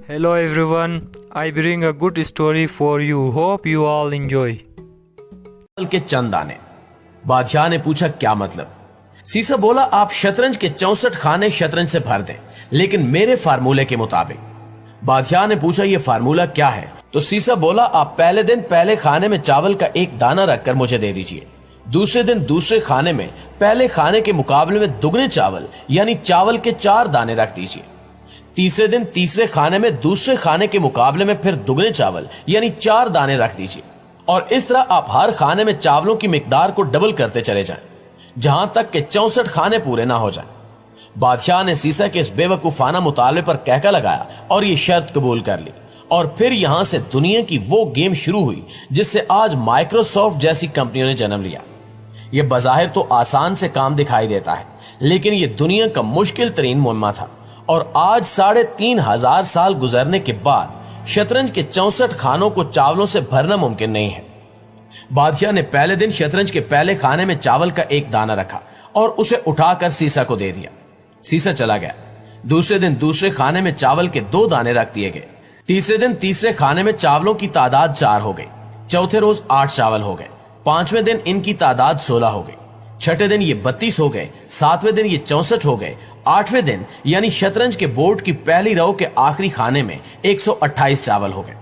Hello everyone, I bring a good story for you. Hope you all enjoy. के चंद आने। बादशाह ने पूछा क्या मतलब? सीसा बोला आप शतरंज के 64 खाने शतरंज से भर दें, लेकिन मेरे फार्मूले के मुताबिक। बादशाह ने पूछा ये फार्मूला क्या है? तो सीसा बोला आप पहले दिन पहले खाने में चावल का एक दाना रखकर मुझे दे दीजिए, दूसरे दिन दूसरे खाने में पहले खाने के मुकाबले में दुगने चावल यानी चावल के 4 दाने रख दीजिए, तीसरे दिन तीसरे खाने में दूसरे खाने के मुकाबले में फिर दुगने चावल यानी 4 दाने रख दीजिए, और इस तरह आप हर खाने में चावलों की मिकदार को डबल करते चले जाएं, जहां तक के 64 खाने पूरे ना हो जाएं। बादशाह ने सीसा के इस बेवकूफाना मुताले पर कहका लगाया और ये शर्त कबूल कर ली, और फिर यहां से दुनिया की वो गेम शुरू हुई जिससे आज माइक्रोसॉफ्ट जैसी कंपनियों ने जन्म लिया। ये बज़ाहिर तो आसान से काम दिखाई देता है, लेकिन ये दुनिया का मुश्किल तरीन मुहिम्मा था, और आज 3500 साल गुजरने के बाद शतरंज के 64 खानों को चावलों से भरना मुमकिन नहीं है। बादशाह ने पहले दिन शतरंज के पहले खाने में चावल का एक दाना रखा और उसे उठाकर सीसा को दे दिया। सीसा चला गया। दूसरे दिन दूसरे खाने में चावल के 2 दाने रख दिए गए। तीसरे दिन तीसरे खाने में चावलों की तादाद 4 हो गई। चौथे रोज 8 चावल हो गए। 5वें दिन इनकी तादाद 16 हो गई। छठे दिन ये 32 हो गए। 7वें दिन ये 64 हो गए। 8वें दिन यानी शतरंज के बोर्ड की पहली रो के आखिरी खाने में 128 चावल हो गए।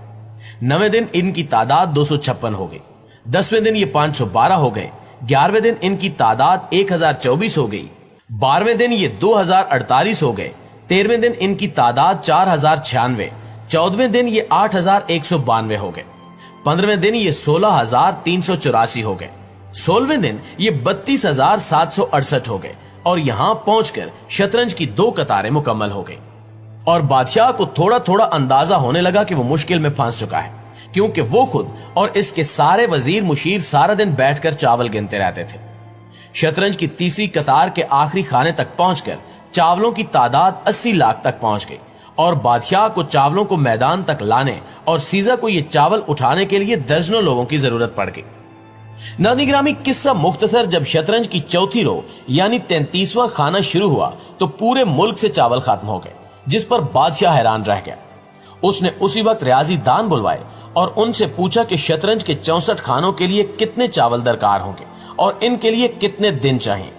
9वें दिन इनकी तादाद 256 हो गई। 10वें दिन ये 512 हो गए। 11वें दिन इनकी तादाद 1024 हो गई। 12वें दिन ये 2048 हो गए। 13वें दिन इनकी तादाद 4096। 14वें दिन ये 8192 हो गए। 15वें दिन ये 16384 हो गए। 16वें दिन ये 32768 हो गए, और यहां पहुंचकर शतरंज की 2 कतारें मुकम्मल हो गई। और बादशाह को थोड़ा थोड़ा अंदाजा होने लगा कि वो मुश्किल में फंस चुका है, क्योंकि वो खुद और इसके सारे वजीर मुशीर सारा दिन बैठकर चावल गिनते रहते थे। शतरंज की तीसरी कतार के आखिरी खाने तक पहुंचकर चावलों की तादाद 80 लाख तक पहुंच गई, और बादशाह को चावलों को मैदान तक लाने और सीजा को ये चावल उठाने के लिए दर्जनों लोगों की जरूरत पड़ गई। नानिग्रामी किस्सा मुख्तसर, जब शतरंज की चौथी रो यानी 33वां खाना शुरू हुआ तो पूरे मुल्क से चावल खत्म हो गए, जिस पर बादशाह हैरान रह गया। उसने उसी वक्त रियाजी दान बुलवाए और उनसे पूछा कि शतरंज के 64 खानों के लिए कितने चावल दरकार होंगे और इनके लिए कितने दिन चाहिए।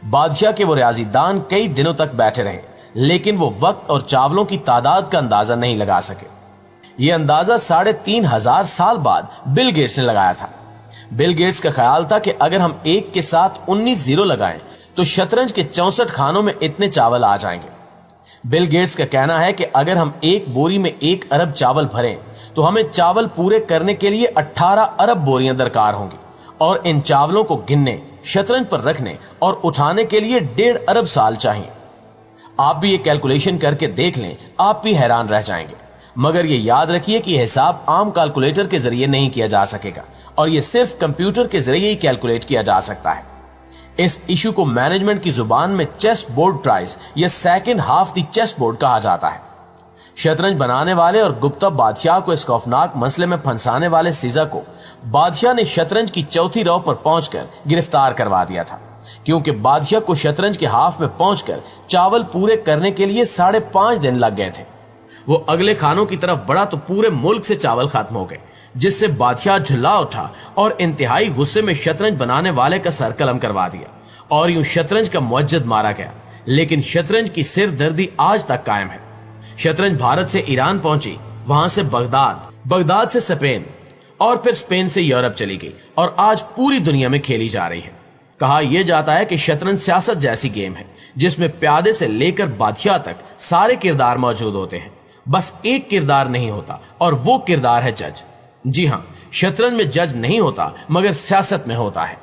बादशाह के वो रियाजी दान कई दिनों तक बैठे रहे, लेकिन वो वक्त और चावलों की तादाद का अंदाजा नहीं लगा सके। ये अंदाजा 3500 साल बाद बिल गेट्स ने लगाया था। बिल गेट्स का ख्याल था कि अगर हम 1 के साथ 19 जीरो लगाएं तो शतरंज के 64 खानों में इतने चावल आ जाएंगे। बिल गेट्स का कहना है कि अगर हम एक बोरी में 1 अरब चावल भरें तो हमें चावल पूरे करने के लिए 18 अरब बोरियां दरकार होंगी, और इन चावलों को गिनने, शतरंज पर रखने और उठाने के लिए 1.5 अरब साल चाहिए। आप भी ये कैलकुलेशन करके देख लें, आप भी हैरान रह जाएंगे। मगर ये याद रखिए कि हिसाब आम कैलकुलेटर के जरिए नहीं किया जा सकेगा, और ये सिर्फ कंप्यूटर के जरिए ही कैलकुलेट किया जा सकता है। इस इशू को मैनेजमेंट की जुबान में चेस बोर्ड प्राइस या second half the chessboard कहा जाता है। शतरंज बनाने वाले और गुप्ता बादशाह को इस खौफनाक मसले में फंसाने वाले सीजा को बादशाह ने शतरंज की चौथी रो पर पहुंचकर गिरफ्तार करवा दिया था, क्योंकि बादशाह को शतरंज के हाफ में पहुंचकर चावल पूरे करने के लिए 5.5 दिन लग गए थे। वो अगले खानों की तरफ बढ़ा तो पूरे मुल्क से चावल खत्म हो गए, जिससे बादशाह झुल्ला उठा और इंतहाई गुस्से में शतरंज बनाने वाले का सर कलम करवा दिया, और यूं शतरंज का मुअज्जद मारा गया। लेकिन शतरंज की सिरदर्दी आज तक कायम है। शतरंज भारत से ईरान पहुंची, वहां से बगदाद, बगदाद से स्पेन, और फिर स्पेन से यूरोप चली गई, और आज पूरी दुनिया में खेली जा रही है। कहा यह जाता है कि शतरंज सियासत जैसी गेम है, जिसमें प्यादे से लेकर बादशाह तक सारे किरदार मौजूद होते हैं। बस एक किरदार नहीं होता, और वो किरदार है जज। जी हां, शतरंज में जज नहीं होता, मगर सियासत में होता है।